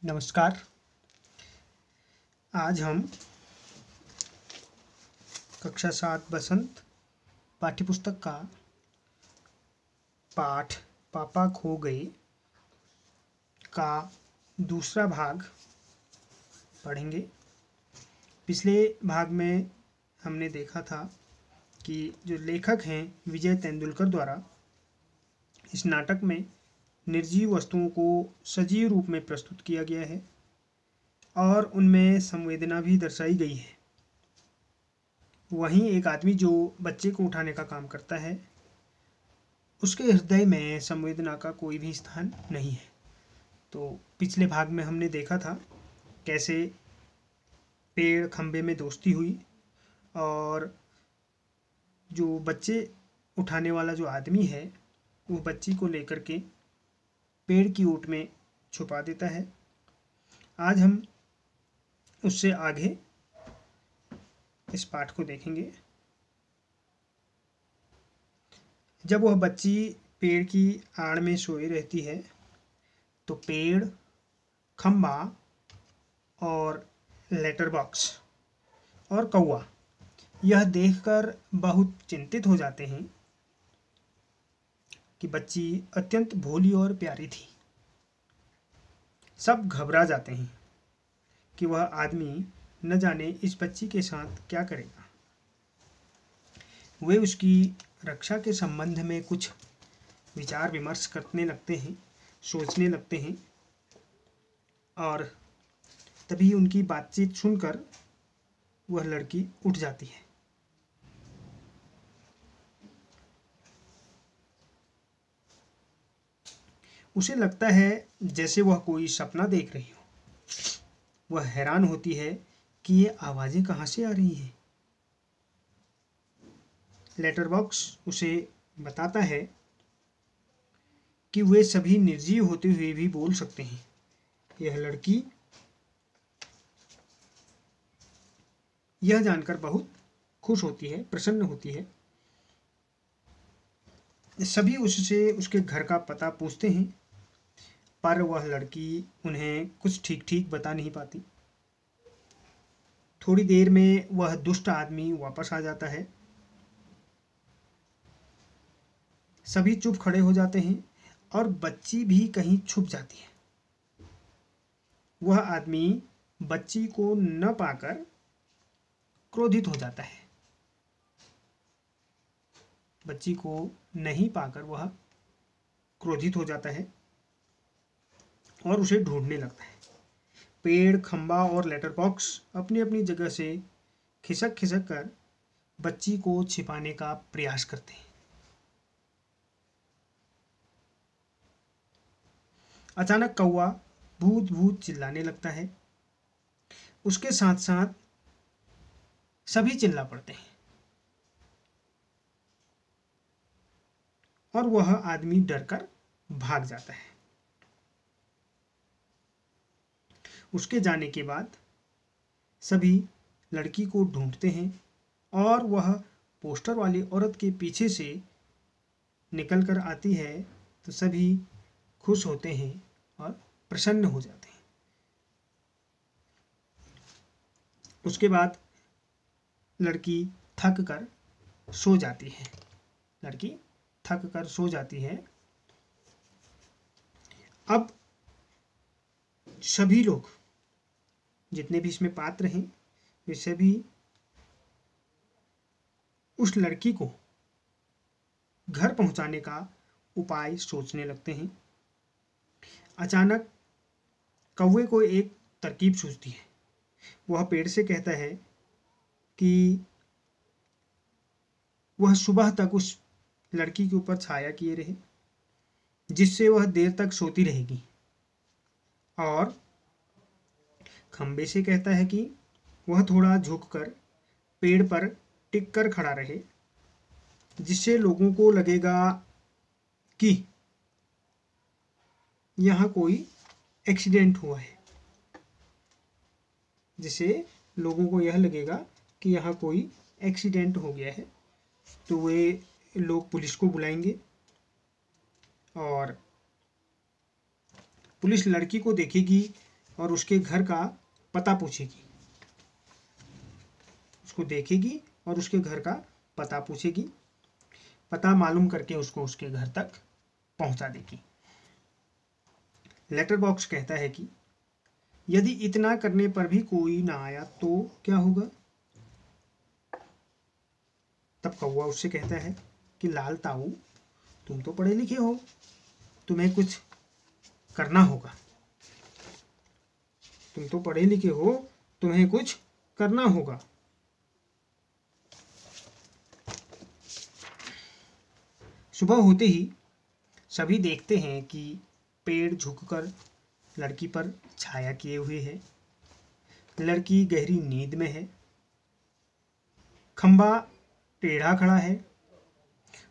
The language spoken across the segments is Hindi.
नमस्कार। आज हम कक्षा 7 बसंत पाठ्यपुस्तक का पाठ पापा खो गए का दूसरा भाग पढ़ेंगे। पिछले भाग में हमने देखा था कि जो लेखक हैं विजय तेंदुलकर द्वारा इस नाटक में निर्जीव वस्तुओं को सजीव रूप में प्रस्तुत किया गया है और उनमें संवेदना भी दर्शाई गई है। वहीं एक आदमी जो बच्चे को उठाने का काम करता है, उसके हृदय में संवेदना का कोई भी स्थान नहीं है। तो पिछले भाग में हमने देखा था कैसे पेड़ खंबे में दोस्ती हुई और जो बच्चे उठाने वाला जो आदमी है वो बच्ची को लेकर के पेड़ की ओट में छुपा देता है। आज हम उससे आगे इस पाठ को देखेंगे। जब वह बच्ची पेड़ की आड़ में सोई रहती है तो पेड़, खंबा और लेटर बॉक्स और कौवा यह देखकर बहुत चिंतित हो जाते हैं कि बच्ची अत्यंत भोली और प्यारी थी। सब घबरा जाते हैं कि वह आदमी न जाने इस बच्ची के साथ क्या करेगा। वे उसकी रक्षा के संबंध में कुछ विचार विमर्श करने लगते हैं, सोचने लगते हैं और तभी उनकी बातचीत सुनकर वह लड़की उठ जाती है। उसे लगता है जैसे वह कोई सपना देख रही हो। वह हैरान होती है कि ये आवाज़ें कहाँ से आ रही हैं। लेटर बॉक्स उसे बताता है कि वे सभी निर्जीव होते हुए भी बोल सकते हैं। यह लड़की यह जानकर बहुत खुश होती है, प्रसन्न होती है। सभी उससे उसके घर का पता पूछते हैं पर वह लड़की उन्हें कुछ ठीक ठीक बता नहीं पाती। थोड़ी देर में वह दुष्ट आदमी वापस आ जाता है। सभी चुप खड़े हो जाते हैं और बच्ची भी कहीं छुप जाती है। वह आदमी बच्ची को न पाकर क्रोधित हो जाता है। बच्ची को नहीं पाकर वह क्रोधित हो जाता है और उसे ढूंढने लगता है। पेड़, खंबा और लेटर बॉक्स अपनी अपनी जगह से खिसक खिसक कर बच्ची को छिपाने का प्रयास करते हैं। अचानक कौवा भूत भूत चिल्लाने लगता है। उसके साथ साथ सभी चिल्ला पड़ते हैं और वह आदमी डरकर भाग जाता है। उसके जाने के बाद सभी लड़की को ढूंढते हैं और वह पोस्टर वाली औरत के पीछे से निकल कर आती है तो सभी खुश होते हैं और प्रसन्न हो जाते हैं। उसके बाद लड़की थक कर सो जाती है। लड़की थक कर सो जाती है। अब सभी लोग जितने भी इसमें पात्र हैं वे सभी उस लड़की को घर पहुंचाने का उपाय सोचने लगते हैं। अचानक कौवे को एक तरकीब सूझती है। वह पेड़ से कहता है कि वह सुबह तक उस लड़की के ऊपर छाया किए रहे जिससे वह देर तक सोती रहेगी, और खंबे से कहता है कि वह थोड़ा झुककर पेड़ पर टिक कर खड़ा रहे जिससे लोगों को लगेगा कि यहाँ कोई एक्सीडेंट हुआ है, जिससे लोगों को यह लगेगा कि यहाँ कोई एक्सीडेंट हो गया है। तो वे लोग पुलिस को बुलाएंगे और पुलिस लड़की को देखेगी और उसके घर का पता पूछेगी। उसको देखेगी और उसके घर का पता पूछेगी। पता मालूम करके उसको उसके घर तक पहुंचा देगी। लेटर बॉक्स कहता है कि यदि इतना करने पर भी कोई ना आया तो क्या होगा। तब कौवा उससे कहता है कि लाल ताऊ, तुम तो पढ़े लिखे हो, तुम्हें कुछ करना होगा। तुम तो पढ़े लिखे हो, तुम्हें कुछ करना होगा। सुबह होते ही सभी देखते हैं कि पेड़ झुककर लड़की पर छाया किए हुए है। लड़की गहरी नींद में है। खंबा टेढ़ा खड़ा है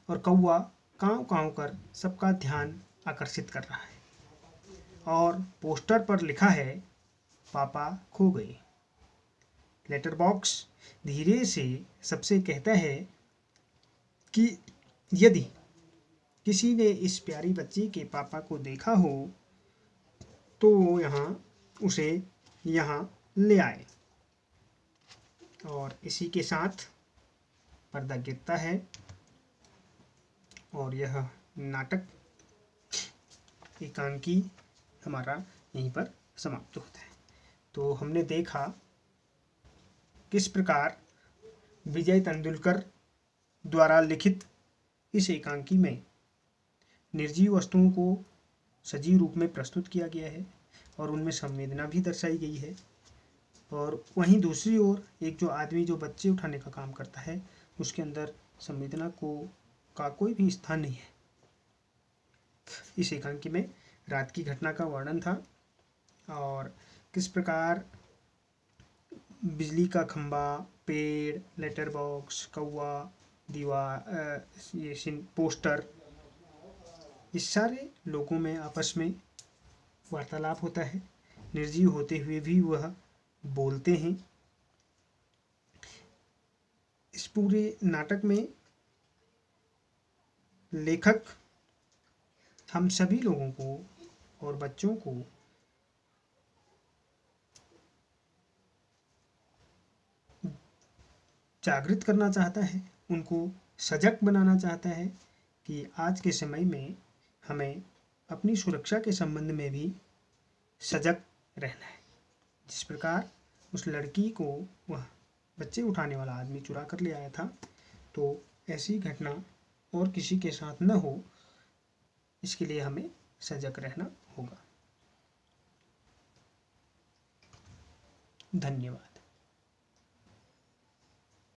और कौवा कांव कांव कर सबका ध्यान आकर्षित कर रहा है। और पोस्टर पर लिखा है, पापा खो गए। लेटर बॉक्स धीरे से सबसे कहता है कि यदि किसी ने इस प्यारी बच्ची के पापा को देखा हो तो उसे यहाँ ले आए। और इसी के साथ पर्दा गिरता है और यह नाटक एकांकी हमारा यहीं पर समाप्त होता है। तो हमने देखा किस प्रकार विजय तेंदुलकर द्वारा लिखित इस एकांकी में निर्जीव वस्तुओं को सजीव रूप में प्रस्तुत किया गया है और उनमें संवेदना भी दर्शाई गई है। और वहीं दूसरी ओर एक जो आदमी जो बच्चे उठाने का काम करता है, उसके अंदर संवेदना का कोई भी स्थान नहीं है। इस एकांकी में रात की घटना का वर्णन था और किस प्रकार बिजली का खंबा, पेड़, लेटर बॉक्स, कौवा, दीवार, ये पोस्टर, इस सारे लोगों में आपस में वार्तालाप होता है। निर्जीव होते हुए भी वह बोलते हैं। इस पूरे नाटक में लेखक हम सभी लोगों को और बच्चों को जागृत करना चाहता है, उनको सजग बनाना चाहता है कि आज के समय में हमें अपनी सुरक्षा के संबंध में भी सजग रहना है। जिस प्रकार उस लड़की को वह बच्चे उठाने वाला आदमी चुरा कर ले आया था, तो ऐसी घटना और किसी के साथ न हो, इसके लिए हमें सजग रहना होगा। धन्यवाद।